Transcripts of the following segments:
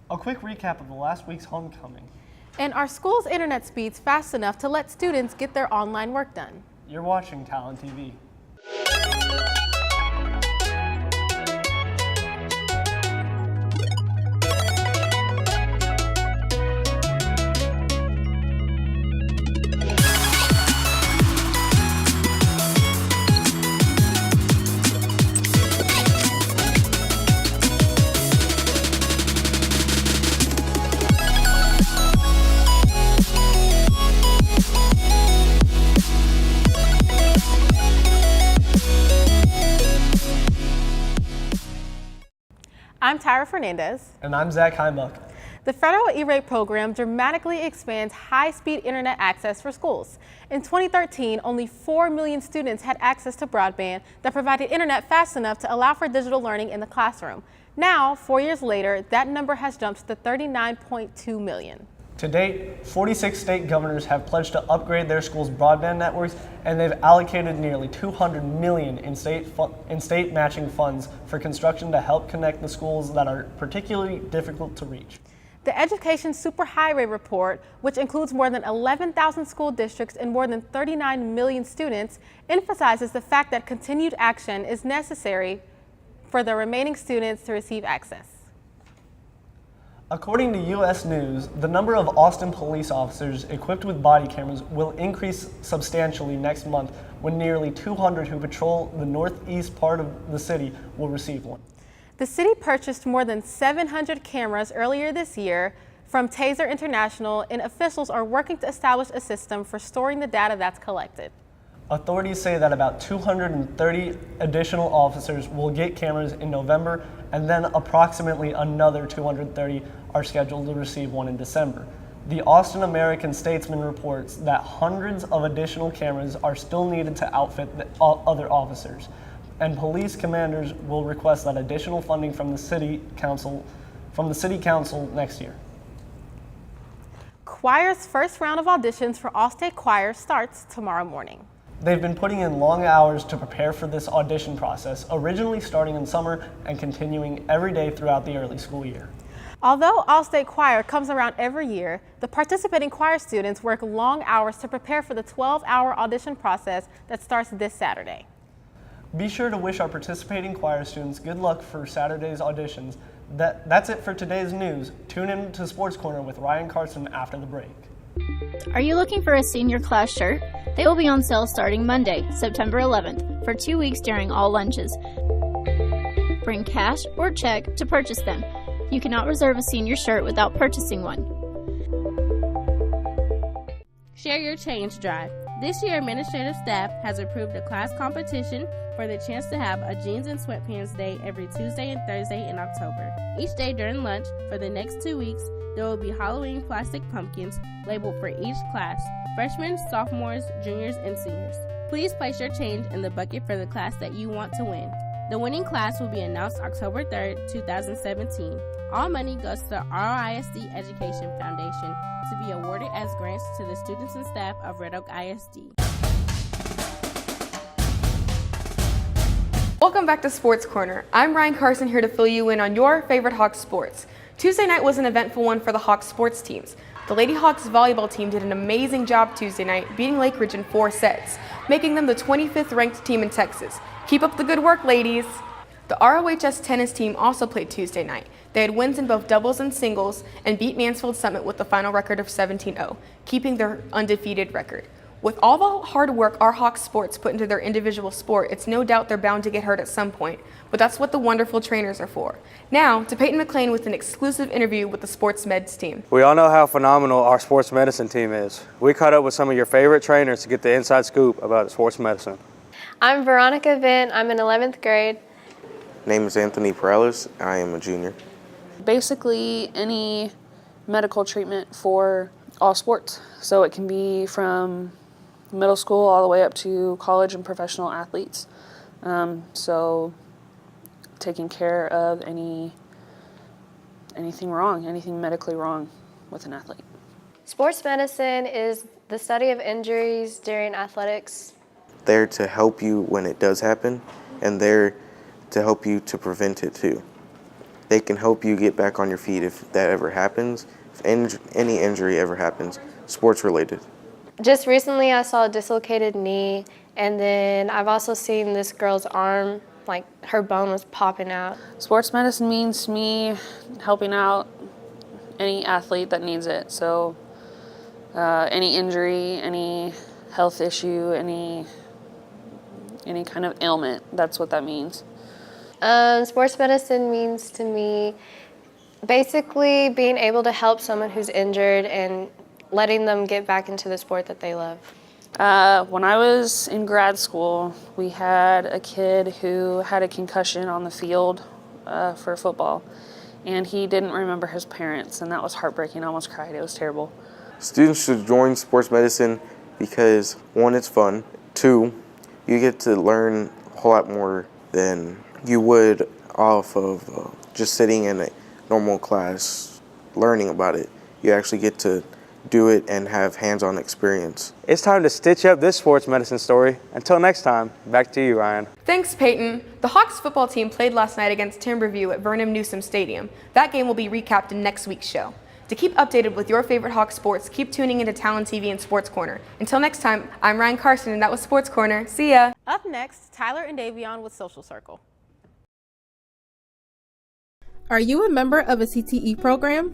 A quick recap of the last week's homecoming. And our school's internet speeds fast enough to let students get their online work done. You're watching TalonTV. I'm Tyra Fernandez. And I'm Zach Heimuck. The federal E-rate program dramatically expands high-speed internet access for schools. In 2013, only 4 million students had access to broadband that provided internet fast enough to allow for digital learning in the classroom. Now, 4 years later, that number has jumped to 39.2 million. To date, 46 state governors have pledged to upgrade their schools' broadband networks, and they've allocated nearly $200 million in state matching funds for construction to help connect the schools that are particularly difficult to reach. The Education Superhighway Report, which includes more than 11,000 school districts and more than 39 million students, emphasizes the fact that continued action is necessary for the remaining students to receive access. According to U.S. News, the number of Austin police officers equipped with body cameras will increase substantially next month when nearly 200 who patrol the northeast part of the city will receive one. The city purchased more than 700 cameras earlier this year from Taser International, and officials are working to establish a system for storing the data that's collected. Authorities say that about 230 additional officers will get cameras in November, and then approximately another 230 are scheduled to receive one in December. The Austin American-Statesman reports that hundreds of additional cameras are still needed to outfit the other officers, and police commanders will request that additional funding from the city council next year. Choir's first round of auditions for All-State Choir starts tomorrow morning. They've been putting in long hours to prepare for this audition process, originally starting in summer and continuing every day throughout the early school year. Although All-State Choir comes around every year, the participating choir students work long hours to prepare for the 12-hour audition process that starts this Saturday. Be sure to wish our participating choir students good luck for Saturday's auditions. That's it for today's news. Tune in to Sports Corner with Ryan Carson after the break. Are you looking for a senior class shirt? They will be on sale starting Monday, September 11th, for 2 weeks during all lunches. Bring cash or check to purchase them. You cannot reserve a senior shirt without purchasing one. Share Your Change Drive. This year, administrative staff has approved a class competition for the chance to have a jeans and sweatpants day every Tuesday and Thursday in October. Each day during lunch for the next 2 weeks, there will be Halloween plastic pumpkins labeled for each class: freshmen, sophomores, juniors, and seniors. Please place your change in the bucket for the class that you want to win. The winning class will be announced October 3rd, 2017. All money goes to the RISD Education Foundation to be awarded as grants to the students and staff of Red Oak ISD. Welcome back to Sports Corner. I'm Ryan Carson, here to fill you in on your favorite Hawks sports. Tuesday night was an eventful one for the Hawks sports teams. The Lady Hawks volleyball team did an amazing job Tuesday night, beating Lake Ridge in 4 sets, making them the 25th ranked team in Texas. Keep up the good work, ladies. The ROHS tennis team also played Tuesday night. They had wins in both doubles and singles and beat Mansfield Summit with the final record of 17-0, keeping their undefeated record. With all the hard work our Hawks sports put into their individual sport, it's no doubt they're bound to get hurt at some point, but that's what the wonderful trainers are for. Now, to Peyton McLean with an exclusive interview with the Sports Meds team. We all know how phenomenal our sports medicine team is. We caught up with some of your favorite trainers to get the inside scoop about sports medicine. I'm Veronica Vint. I'm in 11th grade. Name is Anthony Perales. I am a junior. Basically, any medical treatment for all sports. So it can be from middle school all the way up to college and professional athletes. So taking care of anything wrong, anything medically wrong with an athlete. Sports medicine is the study of injuries during athletics. There to help you when it does happen, and there to help you to prevent it too. they can help you get back on your feet if that ever happens, if any injury ever happens, sports related. Just recently I saw a dislocated knee, and then I've also seen this girl's arm, like her bone was popping out. Sports medicine means to me helping out any athlete that needs it. So any injury, any health issue, any kind of ailment, that's what that means. Sports medicine means to me basically being able to help someone who's injured and letting them get back into the sport that they love. When I was in grad school, we had a kid who had a concussion on the field for football, and he didn't remember his parents, and that was heartbreaking. I almost cried. It was terrible. Students should join sports medicine because, one, it's fun. Two, you get to learn a whole lot more than you would off of just sitting in a normal class learning about it. You actually get to do it and have hands-on experience. It's time to stitch up this sports medicine story. Until next time, back to you, Ryan. Thanks, Peyton. The Hawks football team played last night against Timberview at Vernon Newsom Stadium. That game will be recapped in next week's show. To keep updated with your favorite Hawks sports, keep tuning into TalonTV and Sports Corner. Until next time, I'm Ryan Carson, and that was Sports Corner. See ya! Up next, Tyler and Davion with Social Circle. Are you a member of a CTE program?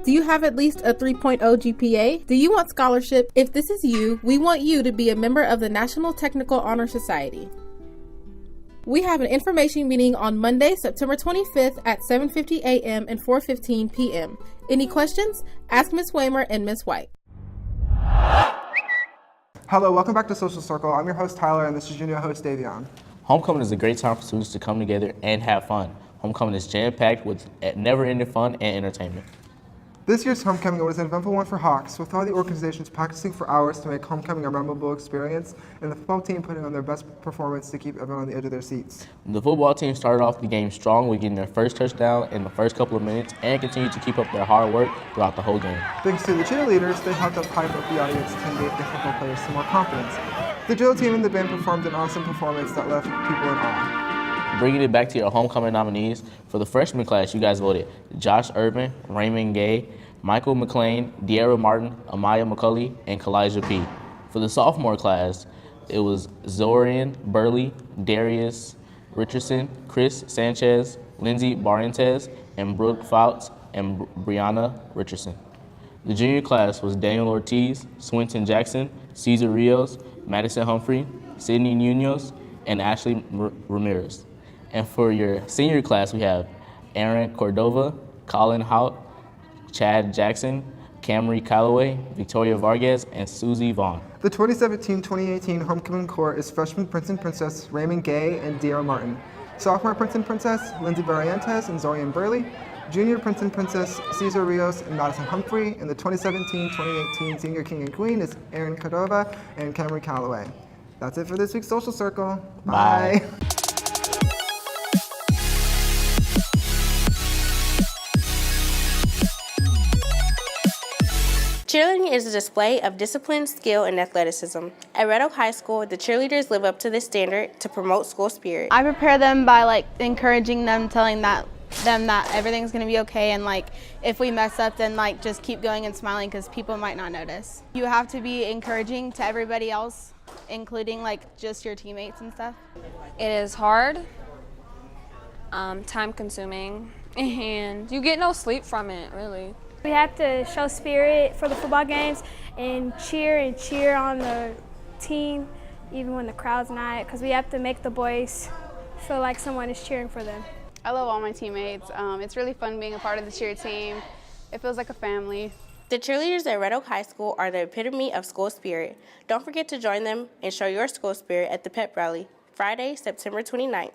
Do you have at least a 3.0 GPA? Do you want scholarship? If this is you, we want you to be a member of the National Technical Honor Society. We have an information meeting on Monday, September 25th at 7:50 a.m. and 4:15 p.m. Any questions? Ask Ms. Waymer and Ms. White. Hello, welcome back to Social Circle. I'm your host, Tyler, and this is junior host, Davion. Homecoming is a great time for students to come together and have fun. Homecoming is jam-packed with never-ending fun and entertainment. This year's homecoming was an eventful one for Hawks, with all the organizations practicing for hours to make homecoming a memorable experience, and the football team putting on their best performance to keep everyone on the edge of their seats. The football team started off the game strong with getting their first touchdown in the first couple of minutes and continued to keep up their hard work throughout the whole game. Thanks to the cheerleaders, they helped hype up the audience and gave the football players some more confidence. The drill team and the band performed an awesome performance that left people in awe. Bringing it back to your homecoming nominees, for the freshman class, you guys voted Josh Urban, Raymond Gay, Michael McLean, De'Ara Martin, Amaya McCulley, and Kalijah P. For the sophomore class, it was Zorian Burley, Darius Richardson, Chris Sanchez, Lindsay Barrientes, and Brooke Fouts, and Brianna Richardson. The junior class was Daniel Ortiz, Swinton Jackson, Cesar Rios, Madison Humphrey, Sydney Munoz, and Ashley Ramirez. And for your senior class, we have Aaron Cordova, Colin Hout, Chad Jackson, Camry Calloway, Victoria Vargas, and Susie Vaughn. The 2017-2018 homecoming core is freshman Prince and Princess Raymond Gay and De'Ara Martin, sophomore Prince and Princess Lindsay Barrientes and Zorian Burley, junior Prince and Princess Cesar Rios and Madison Humphrey, and the 2017-2018 senior king and queen is Aaron Cordova and Camry Calloway. That's it for this week's Social Circle. Bye. Cheerleading is a display of discipline, skill, and athleticism. At Red Oak High School, the cheerleaders live up to this standard to promote school spirit. I prepare them by encouraging them, telling them that everything's gonna be okay, and if we mess up, then just keep going and smiling because people might not notice. You have to be encouraging to everybody else, including just your teammates and stuff. It is hard, time consuming, and you get no sleep from it, really. We have to show spirit for the football games and cheer on the team, even when the crowd's not, because we have to make the boys feel like someone is cheering for them. I love all my teammates. It's really fun being a part of the cheer team. It feels like a family. The cheerleaders at Red Oak High School are the epitome of school spirit. Don't forget to join them and show your school spirit at the pep rally, Friday, September 29th.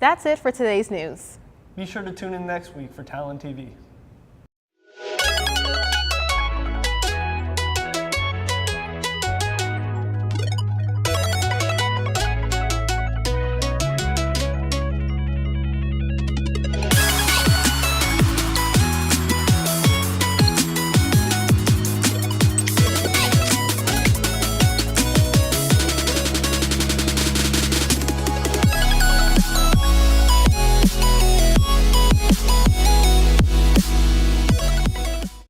That's it for today's news. Be sure to tune in next week for TalonTV.